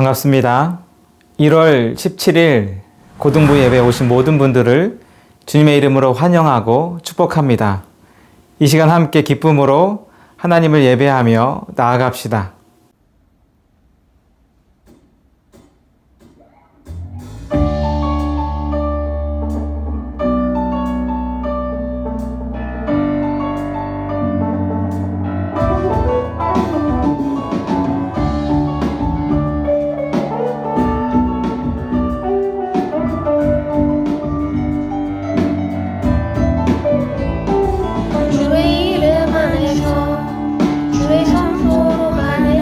반갑습니다. 1월 17일 고등부 예배에 오신 모든 분들을 주님의 이름으로 환영하고 축복합니다. 이 시간 함께 기쁨으로 하나님을 예배하며 나아갑시다. 주의 이름 안에서 주의 성소로 안에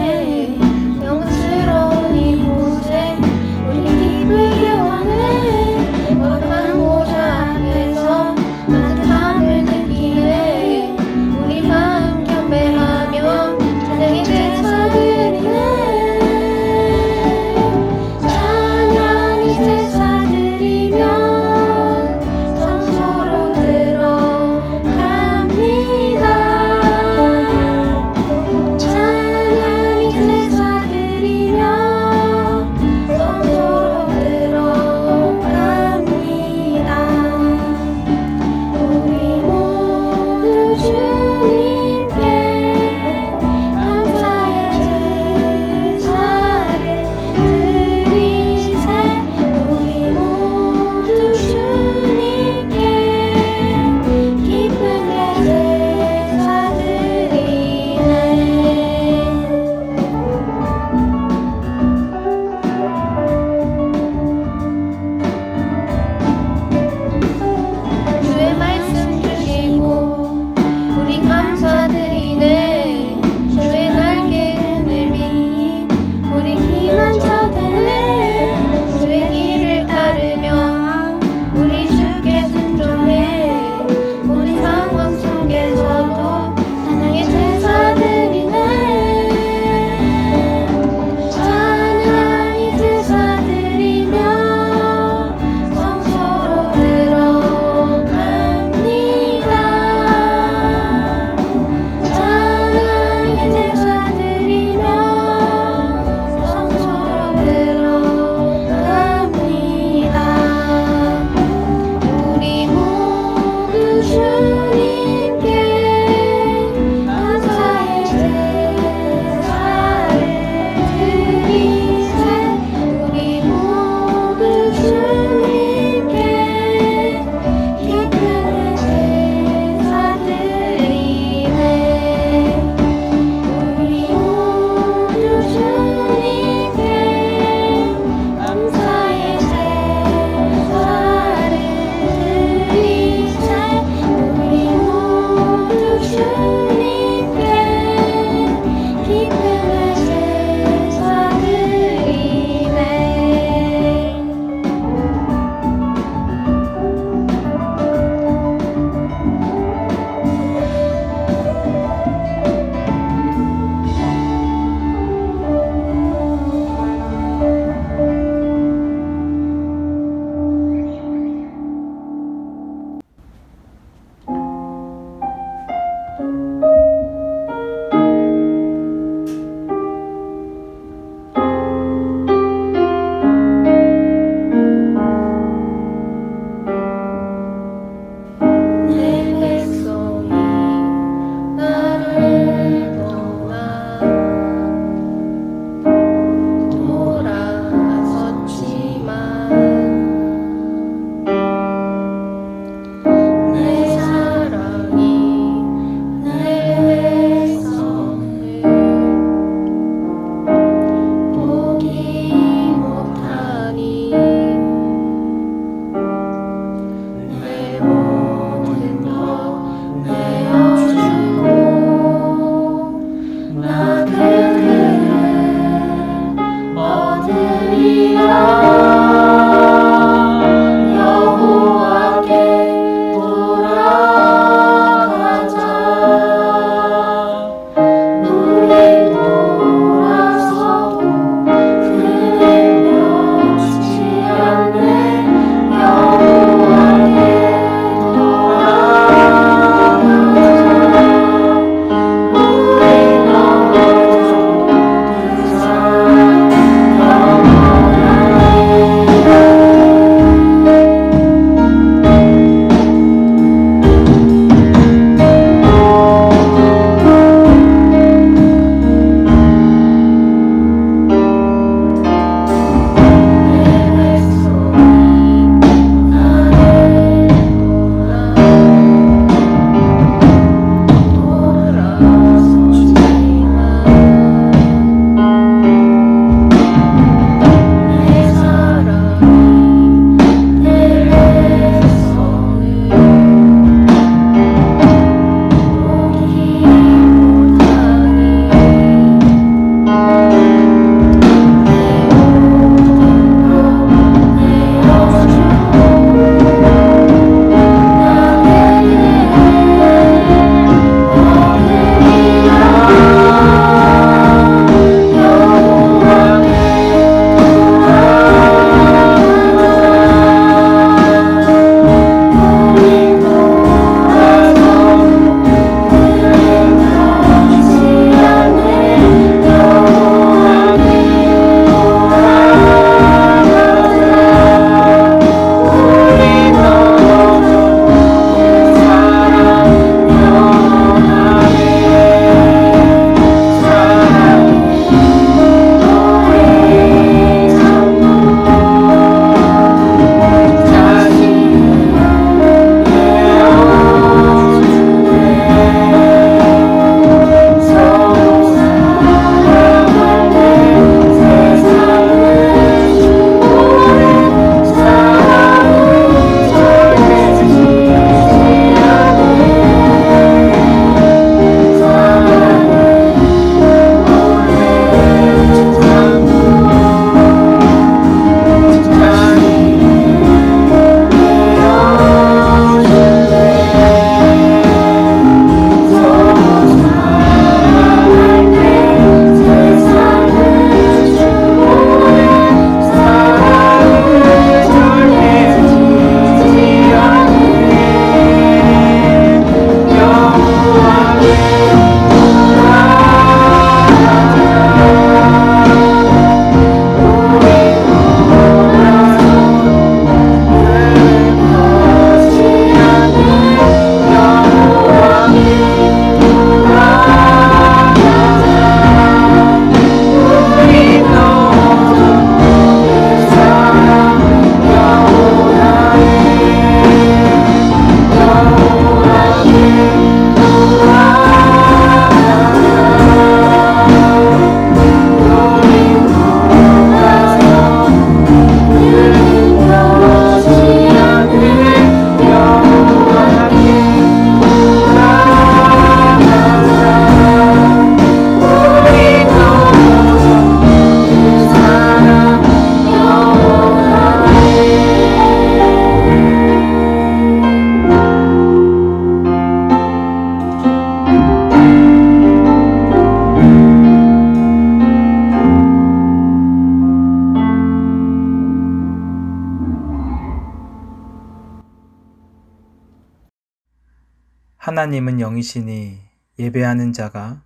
하나님은 영이시니 예배하는 자가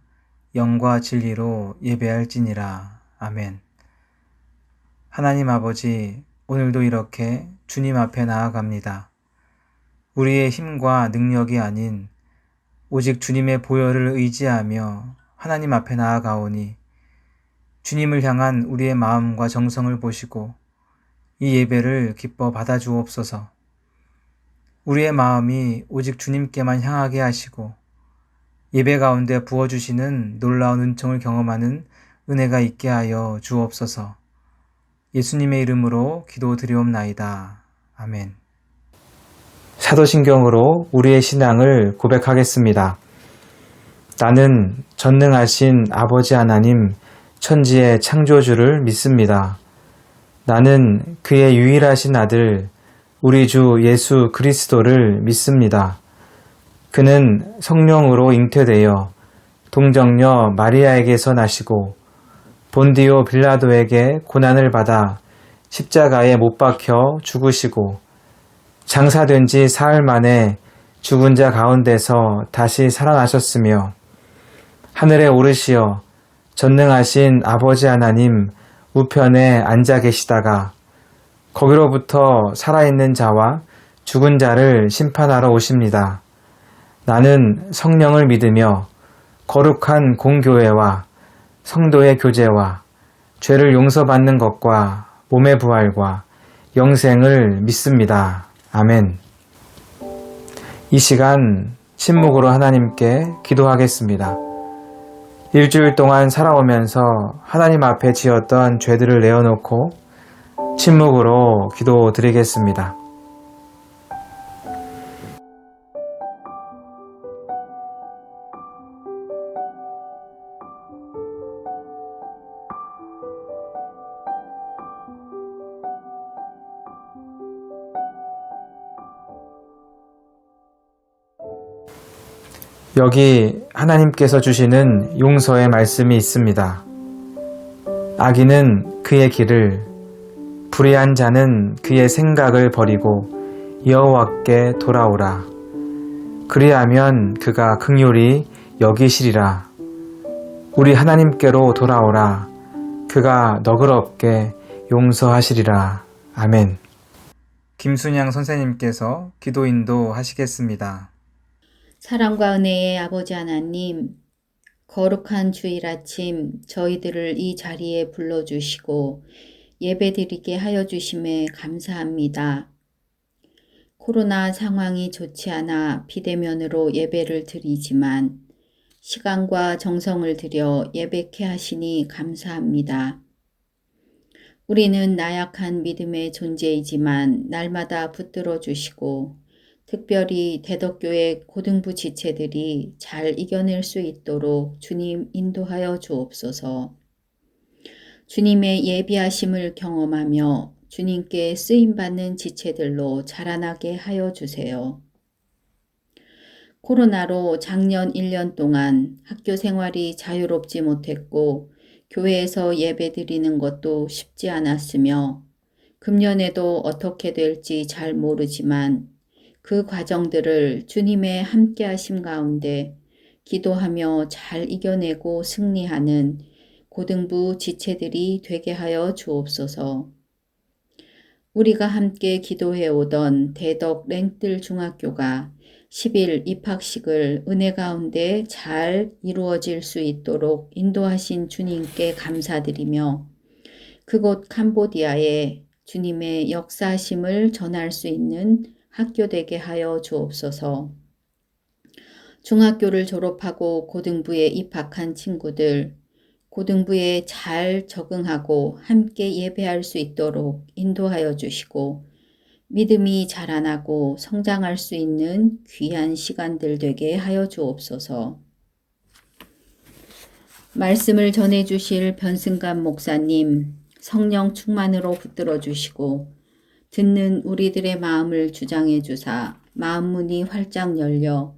영과 진리로 예배할지니라. 아멘. 하나님 아버지, 오늘도 이렇게 주님 앞에 나아갑니다. 우리의 힘과 능력이 아닌 오직 주님의 보혈을 의지하며 하나님 앞에 나아가오니 주님을 향한 우리의 마음과 정성을 보시고 이 예배를 기뻐 받아주옵소서. 우리의 마음이 오직 주님께만 향하게 하시고 예배 가운데 부어주시는 놀라운 은총을 경험하는 은혜가 있게 하여 주옵소서. 예수님의 이름으로 기도드리옵나이다. 아멘. 사도신경으로 우리의 신앙을 고백하겠습니다. 나는 전능하신 아버지 하나님, 천지의 창조주를 믿습니다. 나는 그의 유일하신 아들, 우리 주 예수 그리스도를 믿습니다. 그는 성령으로 잉태되어 동정녀 마리아에게서 나시고 본디오 빌라도에게 고난을 받아 십자가에 못 박혀 죽으시고 장사된 지 사흘 만에 죽은 자 가운데서 다시 살아나셨으며 하늘에 오르시어 전능하신 아버지 하나님 우편에 앉아 계시다가 거기로부터 살아있는 자와 죽은 자를 심판하러 오십니다. 나는 성령을 믿으며 거룩한 공교회와 성도의 교제와 죄를 용서받는 것과 몸의 부활과 영생을 믿습니다. 아멘. 이 시간 침묵으로 하나님께 기도하겠습니다. 일주일 동안 살아오면서 하나님 앞에 지었던 죄들을 내어놓고 침묵으로 기도드리겠습니다. 여기 하나님께서 주시는 용서의 말씀이 있습니다. 악인은 그의 길을, 불의한 자는 그의 생각을 버리고 여호와께 돌아오라. 그리하면 그가 긍휼히 여기시리라. 우리 하나님께로 돌아오라. 그가 너그럽게 용서하시리라. 아멘. 김순양 선생님께서 기도 인도하시겠습니다. 사랑과 은혜의 아버지 하나님, 거룩한 주일 아침 저희들을 이 자리에 불러주시고 예배드리게 하여 주심에 감사합니다. 코로나 상황이 좋지 않아 비대면으로 예배를 드리지만 시간과 정성을 들여 예배케 하시니 감사합니다. 우리는 나약한 믿음의 존재이지만 날마다 붙들어 주시고 특별히 대덕교회 고등부 지체들이 잘 이겨낼 수 있도록 주님 인도하여 주옵소서. 주님의 예비하심을 경험하며 주님께 쓰임받는 지체들로 자라나게 하여 주세요. 코로나로 작년 1년 동안 학교 생활이 자유롭지 못했고 교회에서 예배 드리는 것도 쉽지 않았으며 금년에도 어떻게 될지 잘 모르지만 그 과정들을 주님의 함께하심 가운데 기도하며 잘 이겨내고 승리하는 고등부 지체들이 되게 하여 주옵소서. 우리가 함께 기도해오던 대덕 랭뜰 중학교가 10일 입학식을 은혜 가운데 잘 이루어질 수 있도록 인도하신 주님께 감사드리며 그곳 캄보디아에 주님의 역사하심을 전할 수 있는 학교 되게 하여 주옵소서. 중학교를 졸업하고 고등부에 입학한 친구들, 고등부에 잘 적응하고 함께 예배할 수 있도록 인도하여 주시고 믿음이 자라나고 성장할 수 있는 귀한 시간들 되게 하여 주옵소서. 말씀을 전해주실 변승감 목사님, 성령 충만으로 붙들어 주시고 듣는 우리들의 마음을 주장해 주사 마음문이 활짝 열려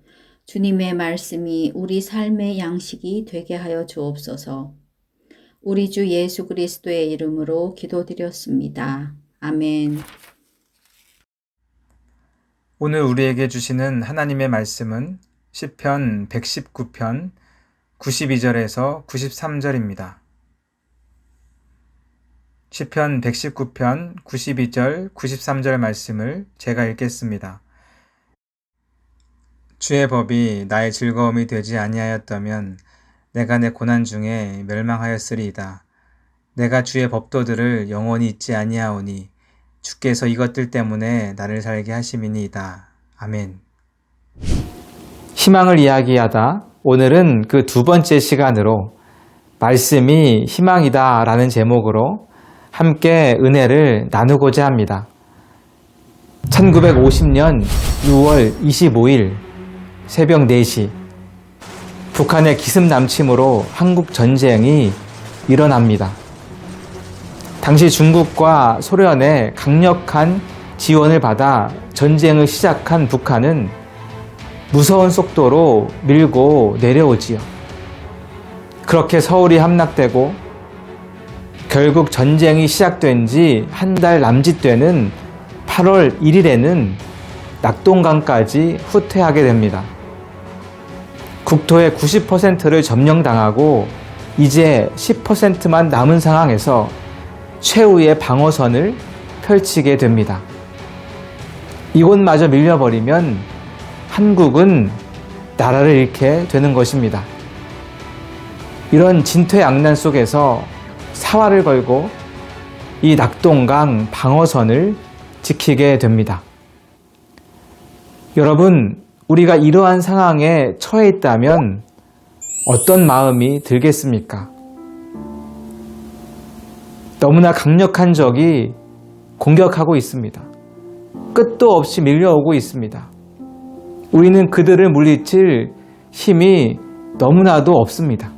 주님의 말씀이 우리 삶의 양식이 되게 하여 주옵소서. 우리 주 예수 그리스도의 이름으로 기도드렸습니다. 아멘. 오늘 우리에게 주시는 하나님의 말씀은 시편 119편 92절에서 93절입니다. 시편 119편 92절, 93절 말씀을 제가 읽겠습니다. 주의 법이 나의 즐거움이 되지 아니하였다면 내가 내 고난 중에 멸망하였으리이다. 내가 주의 법도들을 영원히 잊지 아니하오니 주께서 이것들 때문에 나를 살게 하심이니이다. 아멘. 희망을 이야기하다 오늘은 그 두 번째 시간으로 말씀이 희망이다 라는 제목으로 함께 은혜를 나누고자 합니다. 1950년 6월 25일 새벽 4시 북한의 기습남침으로 한국 전쟁이 일어납니다. 당시 중국과 소련의 강력한 지원을 받아 전쟁을 시작한 북한은 무서운 속도로 밀고 내려오지요. 그렇게 서울이 함락되고 결국 전쟁이 시작된 지 한 달 남짓되는 8월 1일에는 낙동강까지 후퇴하게 됩니다. 국토의 90%를 점령당하고 이제 10%만 남은 상황에서 최후의 방어선을 펼치게 됩니다. 이곳마저 밀려버리면 한국은 나라를 잃게 되는 것입니다. 이런 진퇴양난 속에서 사활을 걸고 이 낙동강 방어선을 지키게 됩니다. 여러분, 우리가 이러한 상황에 처해 있다면 어떤 마음이 들겠습니까? 너무나 강력한 적이 공격하고 있습니다. 끝도 없이 밀려오고 있습니다. 우리는 그들을 물리칠 힘이 너무나도 없습니다.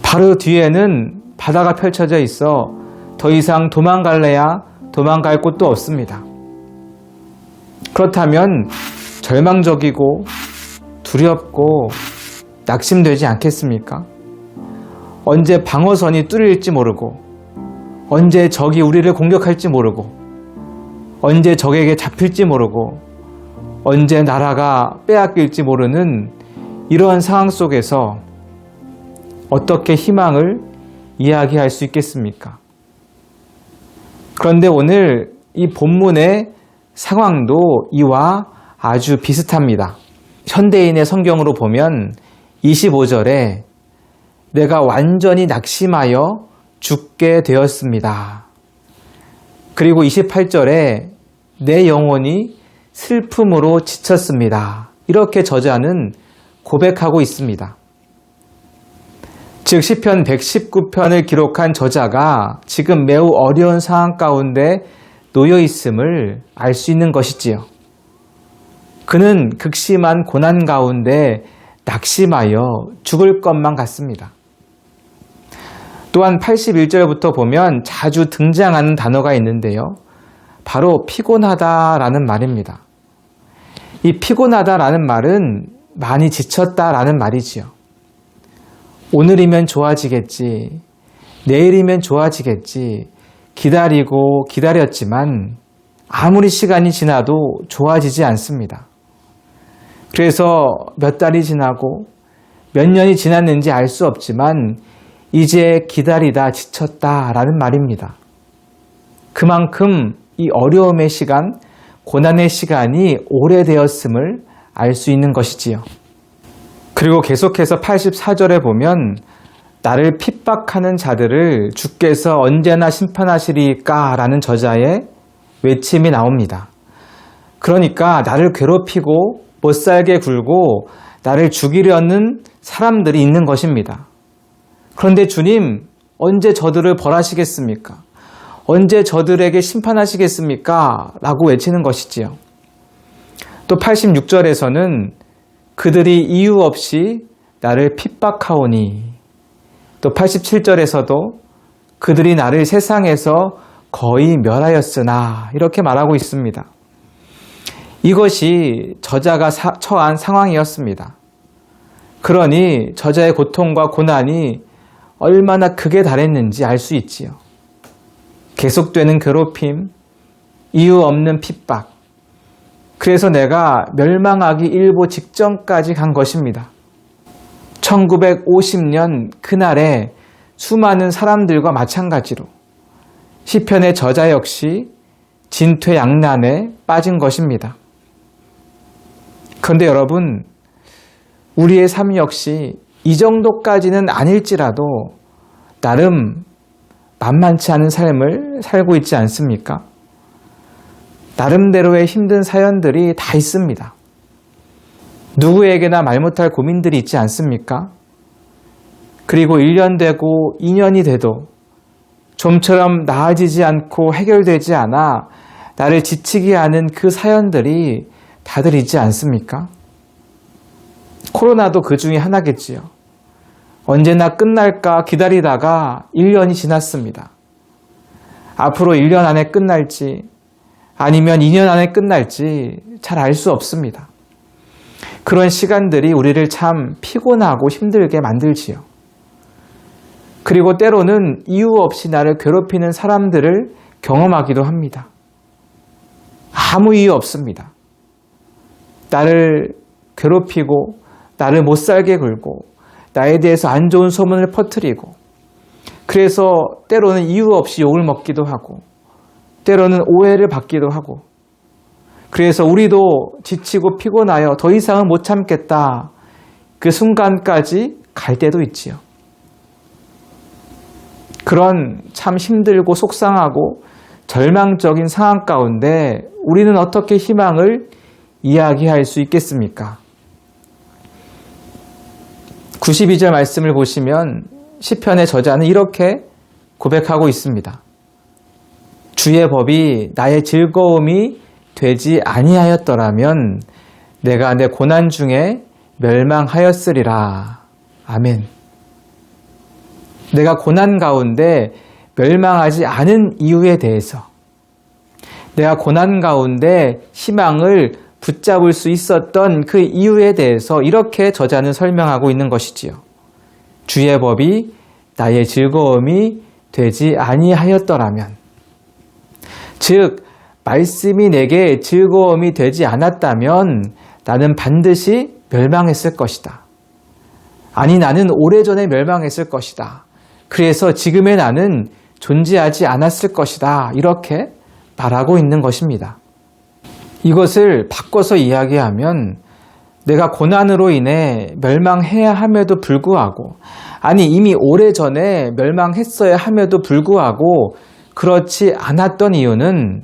바로 뒤에는 바다가 펼쳐져 있어 더 이상 도망갈래야 도망갈 곳도 없습니다. 그렇다면 절망적이고 두렵고 낙심되지 않겠습니까? 언제 방어선이 뚫릴지 모르고 언제 적이 우리를 공격할지 모르고 언제 적에게 잡힐지 모르고 언제 나라가 빼앗길지 모르는 이러한 상황 속에서 어떻게 희망을 이야기할 수 있겠습니까? 그런데 오늘 이 본문의 상황도 이와 아주 비슷합니다. 현대인의 성경으로 보면 25절에 내가 완전히 낙심하여 죽게 되었습니다. 그리고 28절에 내 영혼이 슬픔으로 지쳤습니다. 이렇게 저자는 고백하고 있습니다. 즉 시편 119편을 기록한 저자가 지금 매우 어려운 상황 가운데 놓여 있음을 알 수 있는 것이지요. 그는 극심한 고난 가운데 낙심하여 죽을 것만 같습니다. 또한 81절부터 보면 자주 등장하는 단어가 있는데요. 바로 피곤하다라는 말입니다. 이 피곤하다라는 말은 많이 지쳤다라는 말이지요. 오늘이면 좋아지겠지, 내일이면 좋아지겠지, 기다리고 기다렸지만 아무리 시간이 지나도 좋아지지 않습니다. 그래서 몇 달이 지나고 몇 년이 지났는지 알 수 없지만 이제 기다리다 지쳤다라는 말입니다. 그만큼 이 어려움의 시간, 고난의 시간이 오래되었음을 알 수 있는 것이지요. 그리고 계속해서 84절에 보면 나를 핍박하는 자들을 주께서 언제나 심판하시리까 라는 저자의 외침이 나옵니다. 그러니까 나를 괴롭히고 못살게 굴고 나를 죽이려는 사람들이 있는 것입니다. 그런데 주님, 언제 저들을 벌하시겠습니까? 언제 저들에게 심판하시겠습니까? 라고 외치는 것이지요. 또 86절에서는 그들이 이유 없이 나를 핍박하오니, 또 87절에서도 그들이 나를 세상에서 거의 멸하였으나 이렇게 말하고 있습니다. 이것이 저자가 처한 상황이었습니다. 그러니 저자의 고통과 고난이 얼마나 극에 달했는지 알 수 있지요. 계속되는 괴롭힘, 이유 없는 핍박, 그래서 내가 멸망하기 일보 직전까지 간 것입니다. 1950년 그날에 수많은 사람들과 마찬가지로 시편의 저자 역시 진퇴양난에 빠진 것입니다. 그런데 여러분, 우리의 삶 역시 이 정도까지는 아닐지라도 나름 만만치 않은 삶을 살고 있지 않습니까? 나름대로의 힘든 사연들이 다 있습니다. 누구에게나 말 못할 고민들이 있지 않습니까? 그리고 1년 되고 2년이 돼도 좀처럼 나아지지 않고 해결되지 않아 나를 지치게 하는 그 사연들이 다들 있지 않습니까? 코로나도 그 중에 하나겠지요. 언제나 끝날까 기다리다가 1년이 지났습니다. 앞으로 1년 안에 끝날지 아니면 2년 안에 끝날지 잘 알 수 없습니다. 그런 시간들이 우리를 참 피곤하고 힘들게 만들지요. 그리고 때로는 이유 없이 나를 괴롭히는 사람들을 경험하기도 합니다. 아무 이유 없습니다. 나를 괴롭히고 나를 못 살게 굴고 나에 대해서 안 좋은 소문을 퍼뜨리고 그래서 때로는 이유 없이 욕을 먹기도 하고 때로는 오해를 받기도 하고 그래서 우리도 지치고 피곤하여 더 이상은 못 참겠다. 그 순간까지 갈 때도 있지요. 그런 참 힘들고 속상하고 절망적인 상황 가운데 우리는 어떻게 희망을 이야기할 수 있겠습니까? 92절 말씀을 보시면 시편의 저자는 이렇게 고백하고 있습니다. 주의 법이 나의 즐거움이 되지 아니하였더라면 내가 내 고난 중에 멸망하였으리라. 아멘. 내가 고난 가운데 멸망하지 않은 이유에 대해서 내가 고난 가운데 희망을 붙잡을 수 있었던 그 이유에 대해서 이렇게 저자는 설명하고 있는 것이지요. 주의 법이 나의 즐거움이 되지 아니하였더라면 즉 말씀이 내게 즐거움이 되지 않았다면 나는 반드시 멸망했을 것이다. 아니 나는 오래전에 멸망했을 것이다. 그래서 지금의 나는 존재하지 않았을 것이다. 이렇게 말하고 있는 것입니다. 이것을 바꿔서 이야기하면 내가 고난으로 인해 멸망해야 함에도 불구하고 아니 이미 오래전에 멸망했어야 함에도 불구하고 그렇지 않았던 이유는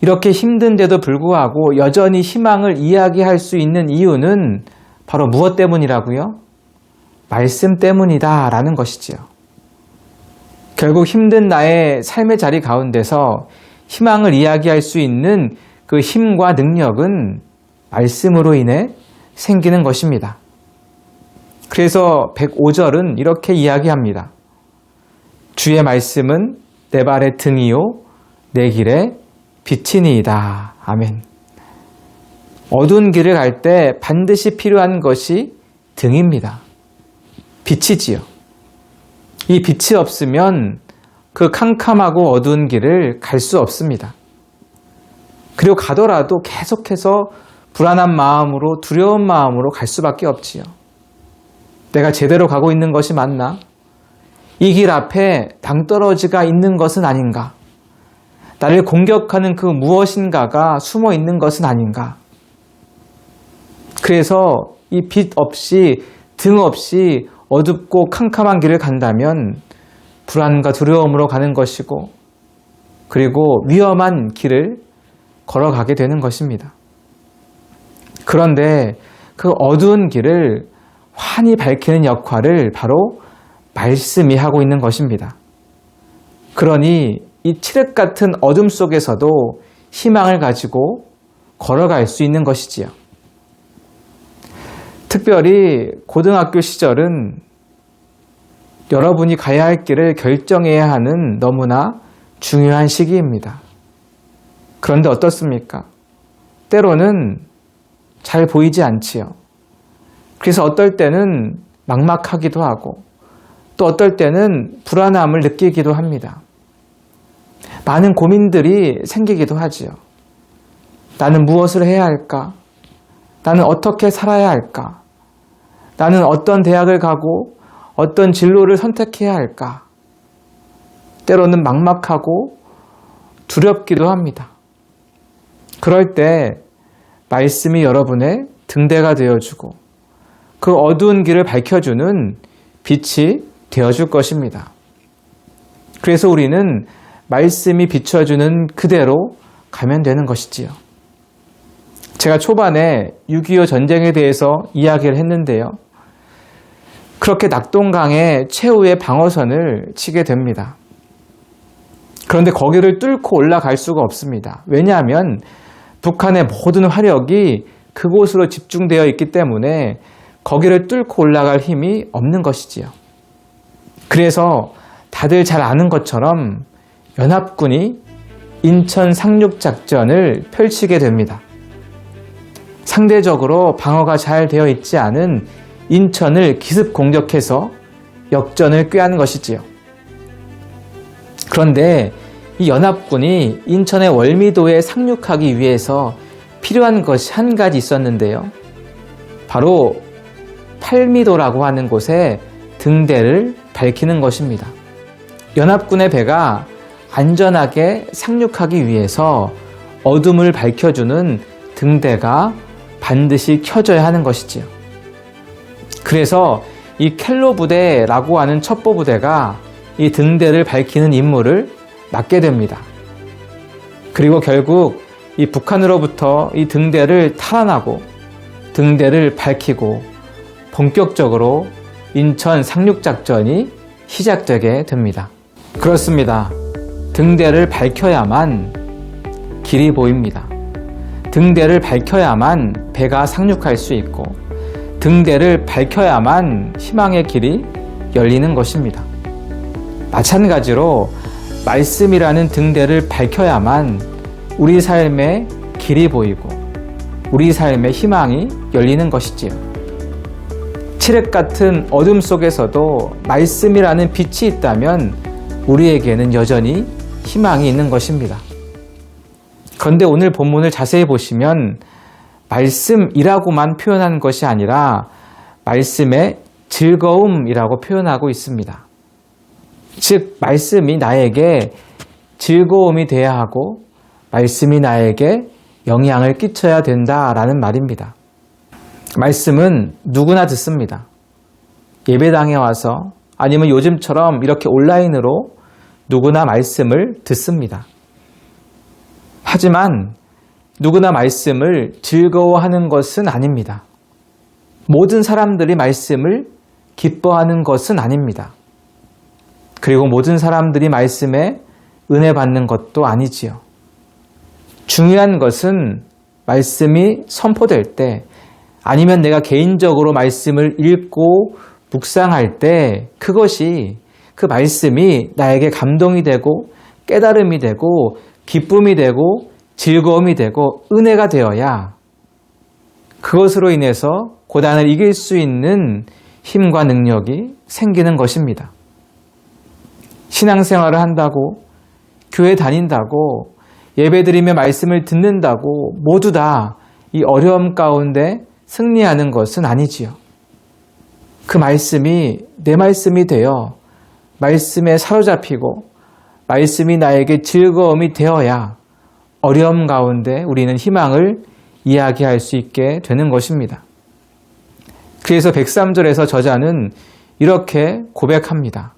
이렇게 힘든데도 불구하고 여전히 희망을 이야기할 수 있는 이유는 바로 무엇 때문이라고요? 말씀 때문이다 라는 것이지요. 결국 힘든 나의 삶의 자리 가운데서 희망을 이야기할 수 있는 그 힘과 능력은 말씀으로 인해 생기는 것입니다. 그래서 105절은 이렇게 이야기합니다. 주의 말씀은 내 발의 등이요 내 길에 빛이니이다. 아멘. 어두운 길을 갈 때 반드시 필요한 것이 등입니다. 빛이지요. 이 빛이 없으면 그 캄캄하고 어두운 길을 갈 수 없습니다. 그리고 가더라도 계속해서 불안한 마음으로 두려운 마음으로 갈 수밖에 없지요. 내가 제대로 가고 있는 것이 맞나? 이 길 앞에 낭떠러지가 있는 것은 아닌가? 나를 공격하는 그 무엇인가가 숨어 있는 것은 아닌가? 그래서 이 빛 없이 등 없이 어둡고 캄캄한 길을 간다면 불안과 두려움으로 가는 것이고 그리고 위험한 길을 걸어가게 되는 것입니다. 그런데 그 어두운 길을 환히 밝히는 역할을 바로 말씀이 하고 있는 것입니다. 그러니 이 칠흑 같은 어둠 속에서도 희망을 가지고 걸어갈 수 있는 것이지요. 특별히 고등학교 시절은 여러분이 가야 할 길을 결정해야 하는 너무나 중요한 시기입니다. 그런데 어떻습니까? 때로는 잘 보이지 않지요. 그래서 어떨 때는 막막하기도 하고 또 어떨 때는 불안함을 느끼기도 합니다. 많은 고민들이 생기기도 하지요. 나는 무엇을 해야 할까? 나는 어떻게 살아야 할까? 나는 어떤 대학을 가고 어떤 진로를 선택해야 할까? 때로는 막막하고 두렵기도 합니다. 그럴 때 말씀이 여러분의 등대가 되어주고 그 어두운 길을 밝혀주는 빛이 되어줄 것입니다. 그래서 우리는 말씀이 비춰주는 그대로 가면 되는 것이지요. 제가 초반에 6.25 전쟁에 대해서 이야기를 했는데요. 그렇게 낙동강의 최후의 방어선을 치게 됩니다. 그런데 거기를 뚫고 올라갈 수가 없습니다. 왜냐하면 북한의 모든 화력이 그곳으로 집중되어 있기 때문에 거기를 뚫고 올라갈 힘이 없는 것이지요. 그래서 다들 잘 아는 것처럼 연합군이 인천 상륙작전을 펼치게 됩니다. 상대적으로 방어가 잘 되어 있지 않은 인천을 기습 공격해서 역전을 꾀한 것이지요. 그런데 이 연합군이 인천의 월미도에 상륙하기 위해서 필요한 것이 한 가지 있었는데요. 바로 팔미도라고 하는 곳에 등대를 밝히는 것입니다. 연합군의 배가 안전하게 상륙하기 위해서 어둠을 밝혀주는 등대가 반드시 켜져야 하는 것이지요. 그래서 이 켈로 부대라고 하는 첩보 부대가 이 등대를 밝히는 임무를 맡게 됩니다. 그리고 결국 이 북한으로부터 이 등대를 탈환하고 등대를 밝히고 본격적으로 인천 상륙작전이 시작되게 됩니다. 그렇습니다. 등대를 밝혀야만 길이 보입니다. 등대를 밝혀야만 배가 상륙할 수 있고 등대를 밝혀야만 희망의 길이 열리는 것입니다. 마찬가지로 말씀이라는 등대를 밝혀야만 우리 삶의 길이 보이고 우리 삶의 희망이 열리는 것이지요. 칠흑 같은 어둠 속에서도 말씀이라는 빛이 있다면 우리에게는 여전히 희망이 있는 것입니다. 그런데 오늘 본문을 자세히 보시면 말씀이라고만 표현한 것이 아니라 말씀의 즐거움이라고 표현하고 있습니다. 즉 말씀이 나에게 즐거움이 돼야 하고 말씀이 나에게 영향을 끼쳐야 된다라는 말입니다. 말씀은 누구나 듣습니다. 예배당에 와서 아니면 요즘처럼 이렇게 온라인으로 누구나 말씀을 듣습니다. 하지만 누구나 말씀을 즐거워하는 것은 아닙니다. 모든 사람들이 말씀을 기뻐하는 것은 아닙니다. 그리고 모든 사람들이 말씀에 은혜 받는 것도 아니지요. 중요한 것은 말씀이 선포될 때 아니면 내가 개인적으로 말씀을 읽고 묵상할 때 그것이 그 말씀이 나에게 감동이 되고 깨달음이 되고 기쁨이 되고 즐거움이 되고 은혜가 되어야 그것으로 인해서 고난을 이길 수 있는 힘과 능력이 생기는 것입니다. 신앙생활을 한다고 교회 다닌다고 예배드리며 말씀을 듣는다고 모두 다 이 어려움 가운데 승리하는 것은 아니지요. 그 말씀이 내 말씀이 되어 말씀에 사로잡히고 말씀이 나에게 즐거움이 되어야 어려움 가운데 우리는 희망을 이야기할 수 있게 되는 것입니다. 그래서 103절에서 저자는 이렇게 고백합니다.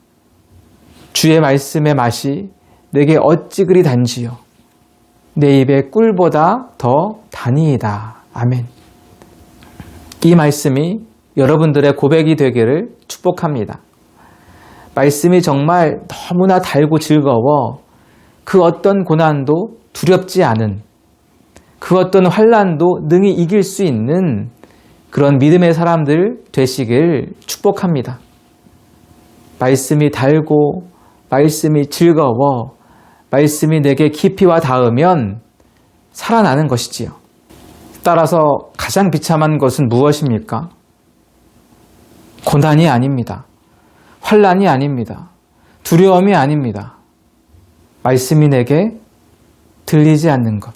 주의 말씀의 맛이 내게 어찌 그리 단지요. 내 입에 꿀보다 더 단이이다. 아멘. 이 말씀이 여러분들의 고백이 되기를 축복합니다. 말씀이 정말 너무나 달고 즐거워 그 어떤 고난도 두렵지 않은 그 어떤 환난도 능히 이길 수 있는 그런 믿음의 사람들 되시길 축복합니다. 말씀이 달고 말씀이 즐거워 말씀이 내게 깊이 와 닿으면 살아나는 것이지요. 따라서 가장 비참한 것은 무엇입니까? 고난이 아닙니다. 환난이 아닙니다. 두려움이 아닙니다. 말씀이 내게 들리지 않는 것.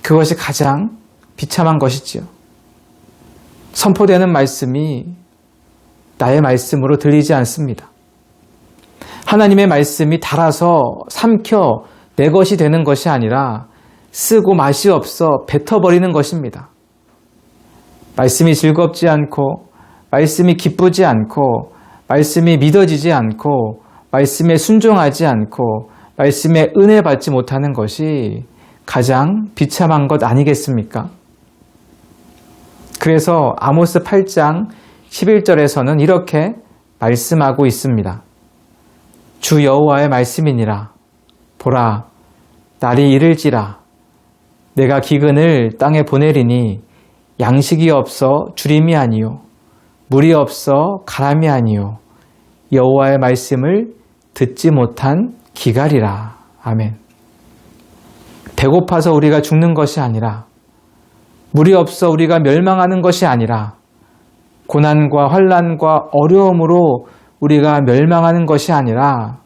그것이 가장 비참한 것이지요. 선포되는 말씀이 나의 말씀으로 들리지 않습니다. 하나님의 말씀이 달아서 삼켜 내 것이 되는 것이 아니라 쓰고 맛이 없어 뱉어버리는 것입니다. 말씀이 즐겁지 않고, 말씀이 기쁘지 않고, 말씀이 믿어지지 않고, 말씀에 순종하지 않고, 말씀에 은혜 받지 못하는 것이 가장 비참한 것 아니겠습니까? 그래서 아모스 8장 11절에서는 이렇게 말씀하고 있습니다. 주 여호와의 말씀이니라. 보라, 날이 이를지라. 내가 기근을 땅에 보내리니 양식이 없어 주림이 아니요 물이 없어 가람이 아니요 여호와의 말씀을 듣지 못한 기갈이라. 아멘. 배고파서 우리가 죽는 것이 아니라, 물이 없어 우리가 멸망하는 것이 아니라, 고난과 환난과 어려움으로 우리가 멸망하는 것이 아니라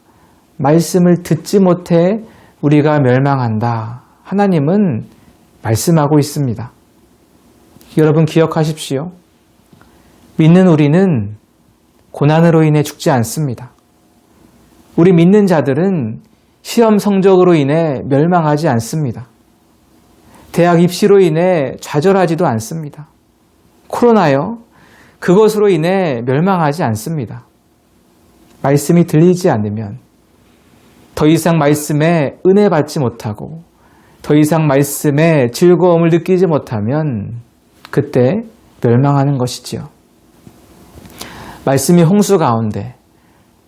말씀을 듣지 못해 우리가 멸망한다. 하나님은 말씀하고 있습니다. 여러분 기억하십시오. 믿는 우리는 고난으로 인해 죽지 않습니다. 우리 믿는 자들은 시험 성적으로 인해 멸망하지 않습니다. 대학 입시로 인해 좌절하지도 않습니다. 코로나요, 그것으로 인해 멸망하지 않습니다. 말씀이 들리지 않으면, 더 이상 말씀에 은혜 받지 못하고, 더 이상 말씀에 즐거움을 느끼지 못하면 그때 멸망하는 것이지요. 말씀이 홍수 가운데,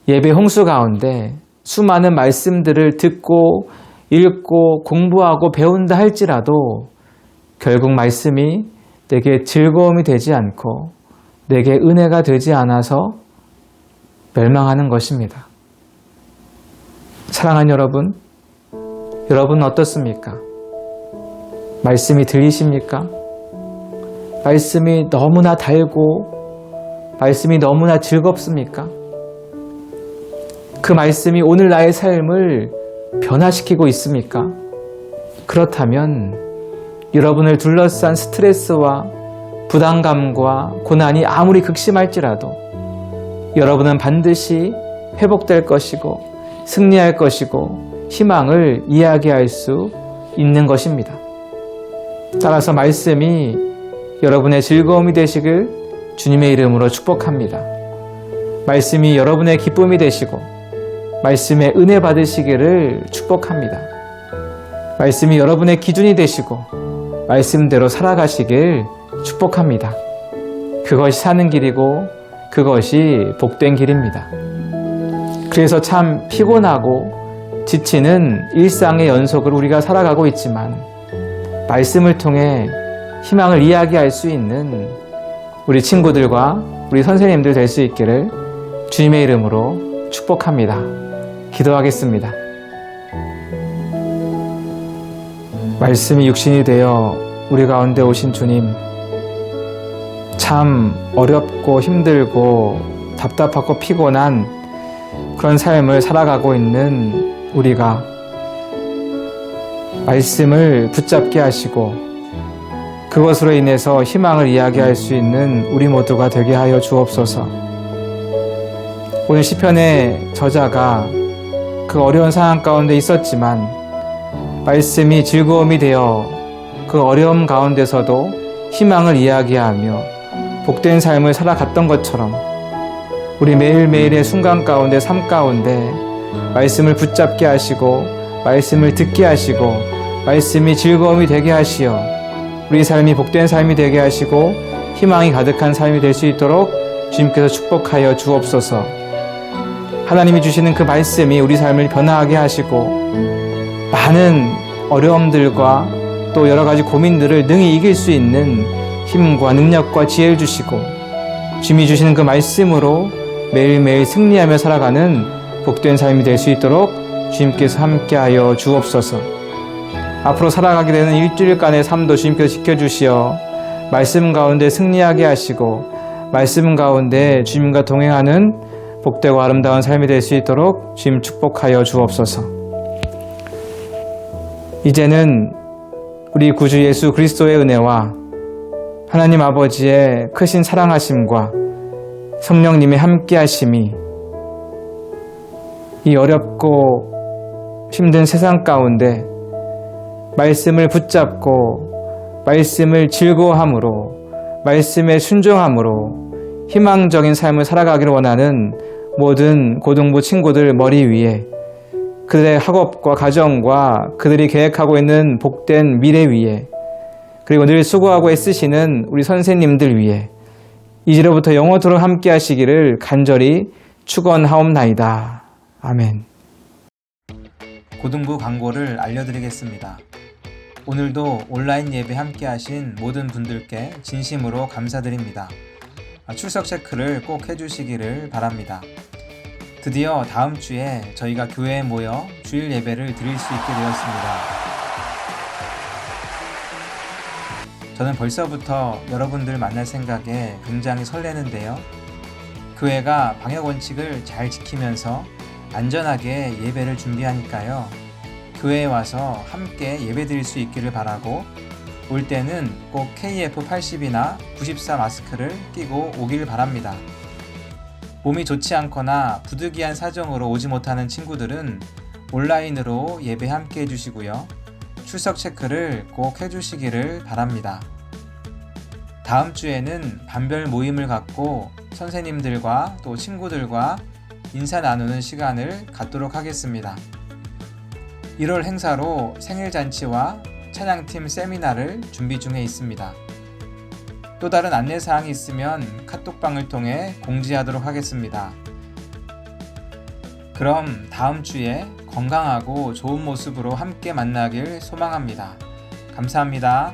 예배 홍수 가운데 수많은 말씀들을 듣고 읽고 공부하고 배운다 할지라도 결국 말씀이 내게 즐거움이 되지 않고 내게 은혜가 되지 않아서 멸망하는 것입니다. 사랑하는 여러분, 여러분은 어떻습니까? 말씀이 들리십니까? 말씀이 너무나 달고 말씀이 너무나 즐겁습니까? 그 말씀이 오늘 나의 삶을 변화시키고 있습니까? 그렇다면 여러분을 둘러싼 스트레스와 부담감과 고난이 아무리 극심할지라도 여러분은 반드시 회복될 것이고 승리할 것이고 희망을 이야기할 수 있는 것입니다. 따라서 말씀이 여러분의 즐거움이 되시길 주님의 이름으로 축복합니다. 말씀이 여러분의 기쁨이 되시고 말씀에 은혜 받으시기를 축복합니다. 말씀이 여러분의 기준이 되시고 말씀대로 살아가시길 축복합니다. 그것이 사는 길이고 그것이 복된 길입니다. 그래서 참 피곤하고 지치는 일상의 연속을 우리가 살아가고 있지만 말씀을 통해 희망을 이야기할 수 있는 우리 친구들과 우리 선생님들 될 수 있기를 주님의 이름으로 축복합니다. 기도하겠습니다. 말씀이 육신이 되어 우리 가운데 오신 주님, 참 어렵고 힘들고 답답하고 피곤한 그런 삶을 살아가고 있는 우리가 말씀을 붙잡게 하시고 그것으로 인해서 희망을 이야기할 수 있는 우리 모두가 되게 하여 주옵소서. 오늘 시편의 저자가 그 어려운 상황 가운데 있었지만 말씀이 즐거움이 되어 그 어려움 가운데서도 희망을 이야기하며 복된 삶을 살아갔던 것처럼 우리 매일매일의 순간 가운데 삶 가운데 말씀을 붙잡게 하시고 말씀을 듣게 하시고 말씀이 즐거움이 되게 하시어 우리 삶이 복된 삶이 되게 하시고 희망이 가득한 삶이 될 수 있도록 주님께서 축복하여 주옵소서. 하나님이 주시는 그 말씀이 우리 삶을 변화하게 하시고 많은 어려움들과 또 여러 가지 고민들을 능히 이길 수 있는 힘과 능력과 지혜를 주시고 주님이 주시는 그 말씀으로 매일매일 승리하며 살아가는 복된 삶이 될 수 있도록 주님께서 함께하여 주옵소서. 앞으로 살아가게 되는 일주일간의 삶도 주님께서 지켜주시어 말씀 가운데 승리하게 하시고 말씀 가운데 주님과 동행하는 복되고 아름다운 삶이 될 수 있도록 주님 축복하여 주옵소서. 이제는 우리 구주 예수 그리스도의 은혜와 하나님 아버지의 크신 사랑하심과 성령님의 함께하심이 이 어렵고 힘든 세상 가운데 말씀을 붙잡고 말씀을 즐거워함으로 말씀에 순종함으로 희망적인 삶을 살아가기를 원하는 모든 고등부 친구들 머리 위에 그들의 학업과 가정과 그들이 계획하고 있는 복된 미래 위에 그리고 늘 수고하고 애쓰시는 우리 선생님들 위에 이제로부터 영원토록 함께 하시기를 간절히 축원하옵나이다. 아멘. 고등부 광고를 알려드리겠습니다. 오늘도 온라인 예배 함께 하신 모든 분들께 진심으로 감사드립니다. 출석 체크를 꼭 해주시기를 바랍니다. 드디어 다음 주에 저희가 교회에 모여 주일 예배를 드릴 수 있게 되었습니다. 저는 벌써부터 여러분들 만날 생각에 굉장히 설레는데요. 교회가 방역 원칙을 잘 지키면서 안전하게 예배를 준비하니까요. 교회에 와서 함께 예배 드릴 수 있기를 바라고 올 때는 꼭 KF80이나 94 마스크를 끼고 오길 바랍니다. 몸이 좋지 않거나 부득이한 사정으로 오지 못하는 친구들은 온라인으로 예배 함께 해주시고요. 출석 체크를 꼭 해주시기를 바랍니다. 다음 주에는 반별 모임을 갖고 선생님들과 또 친구들과 인사 나누는 시간을 갖도록 하겠습니다. 1월 행사로 생일잔치와 찬양팀 세미나를 준비 중에 있습니다. 또 다른 안내사항이 있으면 카톡방을 통해 공지하도록 하겠습니다. 그럼 다음 주에 건강하고 좋은 모습으로 함께 만나길 소망합니다. 감사합니다.